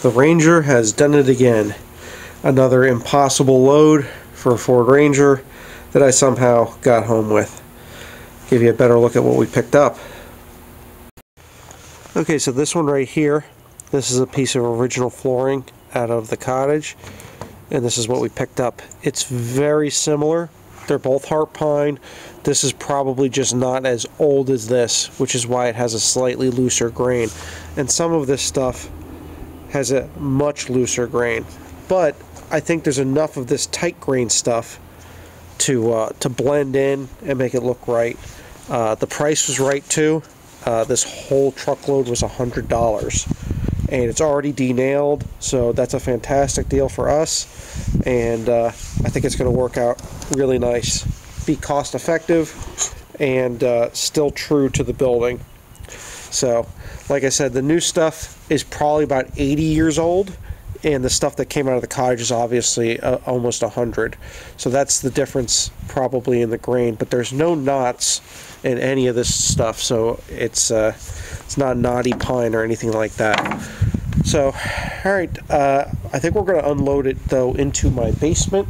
The Ranger has done it again. Another impossible load for a Ford Ranger that I somehow got home with. Give you a better look at what we picked up. Okay, so this one right here, this is a piece of original flooring out of the cottage, and this is what we picked up. It's very similar. They're both heart pine. This is probably just not as old as this, which is why it has a slightly looser grain. And some of this stuff has a much looser grain. But I think there's enough of this tight grain stuff to blend in and make it look right. The price was right too. This whole truckload was $100. And it's already de-nailed, so that's a fantastic deal for us. And I think it's going to work out really nice. Be cost effective and still true to the building. So, like I said, the new stuff is probably about 80 years old, and the stuff that came out of the cottage is obviously almost 100. So that's the difference probably in the grain. But there's no knots in any of this stuff, so it's not knotty pine or anything like that. So, alright, I think we're going to unload it though into my basement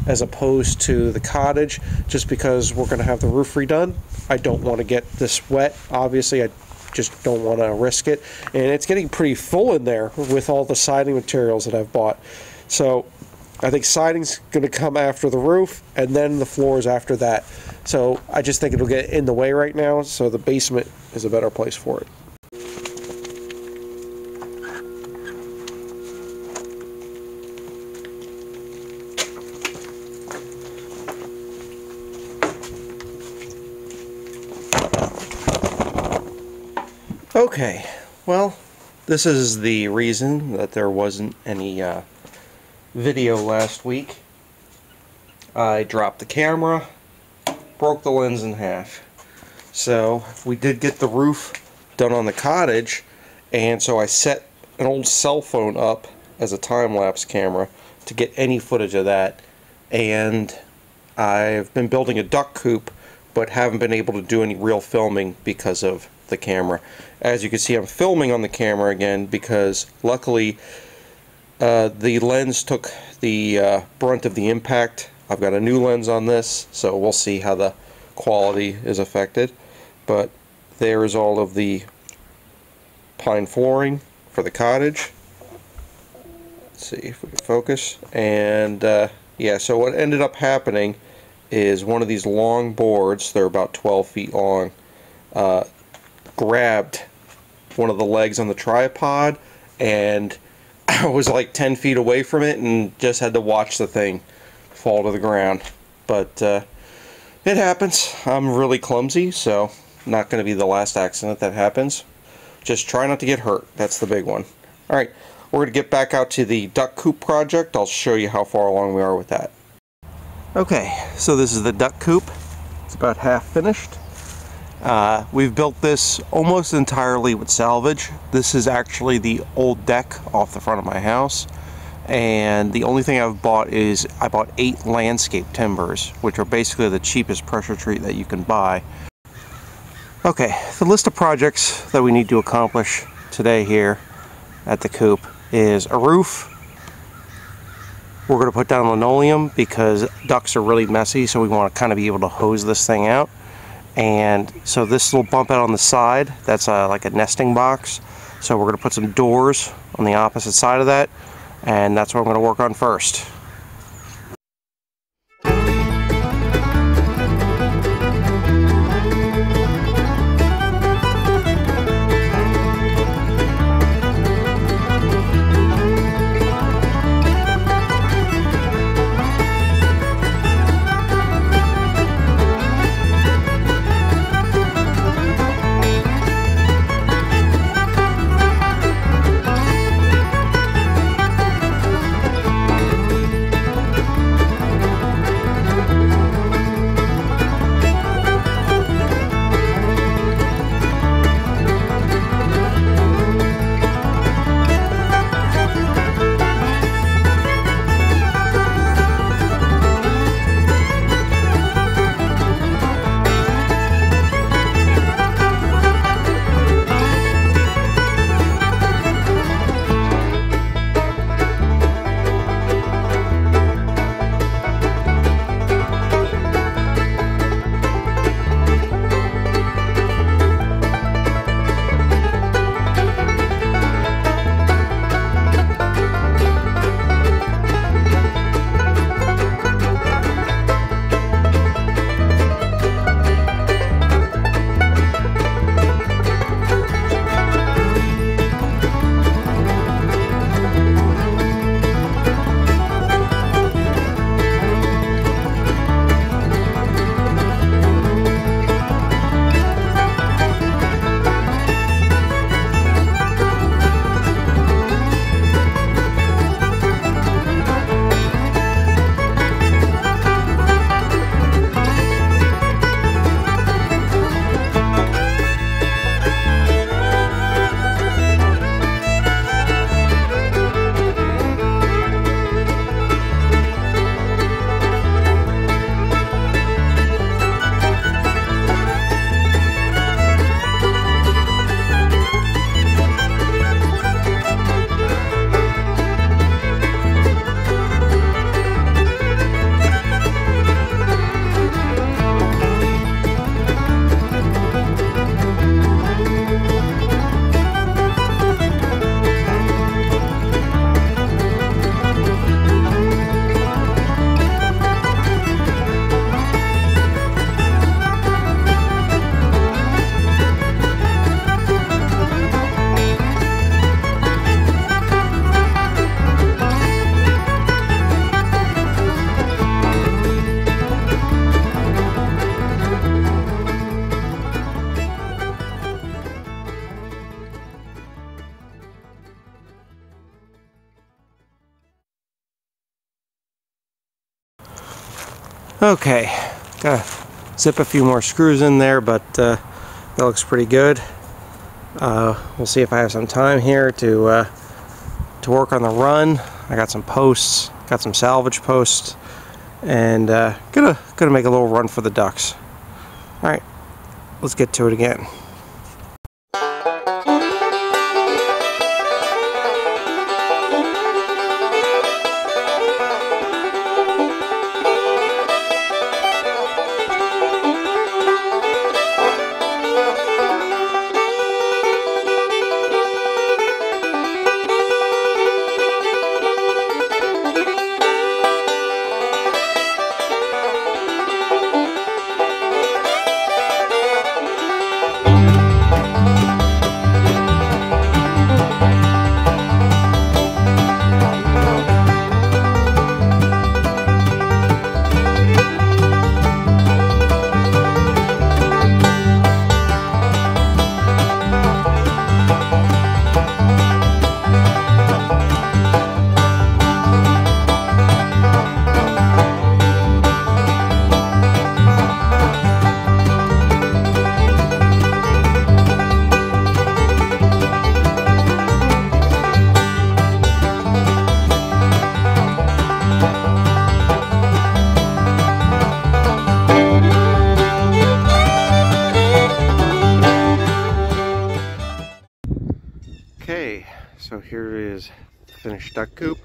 as opposed to the cottage, just because we're going to have the roof redone. I don't want to get this wet, obviously. I just don't want to risk it, and it's getting pretty full in there with all the siding materials that I've bought. So I think siding's going to come after the roof, and then the floors after that. So I just think it'll get in the way right now, so the basement is a better place for it. Okay, well, this is the reason that there wasn't any video last week. I dropped the camera, broke the lens in half. So we did get the roof done on the cottage, and so I set an old cell phone up as a time-lapse camera to get any footage of that. And I've been building a duck coop, but haven't been able to do any real filming because of the camera. As you can see, I'm filming on the camera again because luckily the lens took the brunt of the impact. I've got a new lens on this, so we'll see how the quality is affected. But there is all of the pine flooring for the cottage. Let's see if we can focus. And yeah, so what ended up happening is one of these long boards, they're about 12 feet long, grabbed one of the legs on the tripod, and I was like 10 feet away from it and just had to watch the thing fall to the ground. But it happens. I'm really clumsy, so not going to be the last accident that happens. Just try not to get hurt. That's the big one. Alright, we're going to get back out to the duck coop project. I'll show you how far along we are with that. Okay, so this is the duck coop. It's about half finished. We've built this almost entirely with salvage. This is actually the old deck off the front of my house, and the only thing I've bought is I bought 8 landscape timbers, which are basically the cheapest pressure treat that you can buy. Okay, the list of projects that we need to accomplish today here at the coop is a roof. We're going to put down linoleum because ducks are really messy, so we want to kind of be able to hose this thing out. And so this little bump out on the side, that's like a nesting box. So we're going to put some doors on the opposite side of that, and that's what I'm going to work on first. Okay, gotta zip a few more screws in there, but that looks pretty good. We'll see if I have some time here to work on the run. I got some posts, got some salvage posts, and gonna make a little run for the ducks. All right, let's get to it again. Okay, so here is the finished duck coop,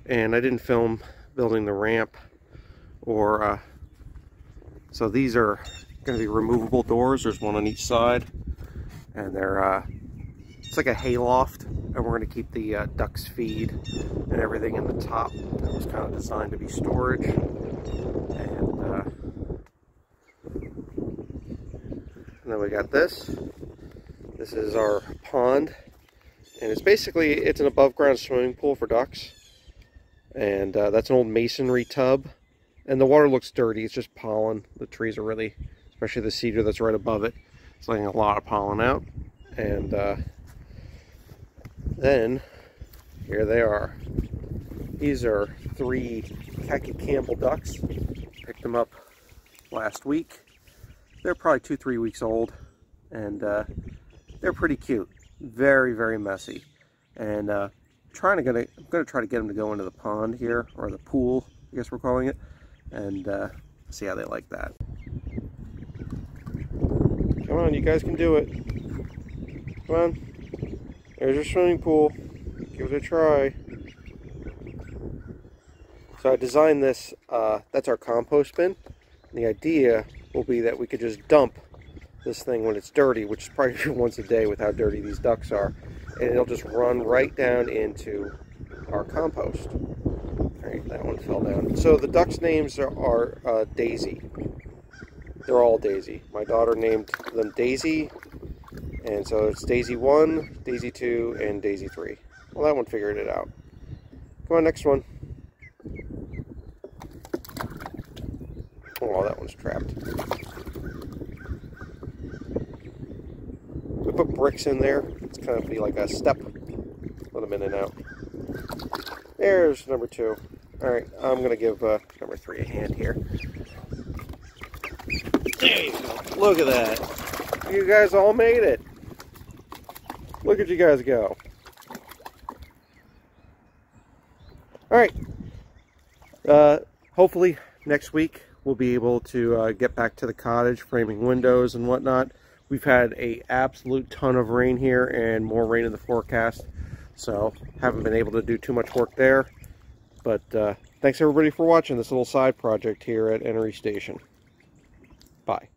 and I didn't film building the ramp or so these are going to be removable doors. There's one on each side, and they're it's like a hay loft, and we're going to keep the ducks feed and everything in the top. It was kind of designed to be storage, and then we got this. This is our pond. And it's an above ground swimming pool for ducks. And that's an old masonry tub. And the water looks dirty, it's just pollen. The trees are really, especially the cedar that's right above it, it's letting a lot of pollen out. And then, here they are. These are 3 khaki Campbell ducks. Picked them up last week. They're probably 2-3 weeks old. And they're pretty cute. Very, very messy, and I'm gonna try to get them to go into the pond here, or the pool, I guess we're calling it, and see how they like that. Come on, you guys can do it. Come on, there's your swimming pool. Give it a try. So I designed this. That's our compost bin. And the idea will be that we could just dump this thing when it's dirty, which is probably once a day with how dirty these ducks are, and it'll just run right down into our compost. Alright, that one fell down. So the ducks' names are Daisy. They're all Daisy. My daughter named them Daisy, and so it's Daisy 1, Daisy 2, and Daisy 3. Well, that one figured it out. Come on, next one. Oh, that one's trapped. We put bricks in there. It's kind of be like a step. Let them in and out. There's number 2. Alright, I'm going to give number 3 a hand here. There you go. Look at that. You guys all made it. Look at you guys go. Alright. Hopefully next week we'll be able to get back to the cottage, framing windows and whatnot. We've had an absolute ton of rain here and more rain in the forecast, so haven't been able to do too much work there. But thanks everybody for watching this little side project here at Enoree Station. Bye.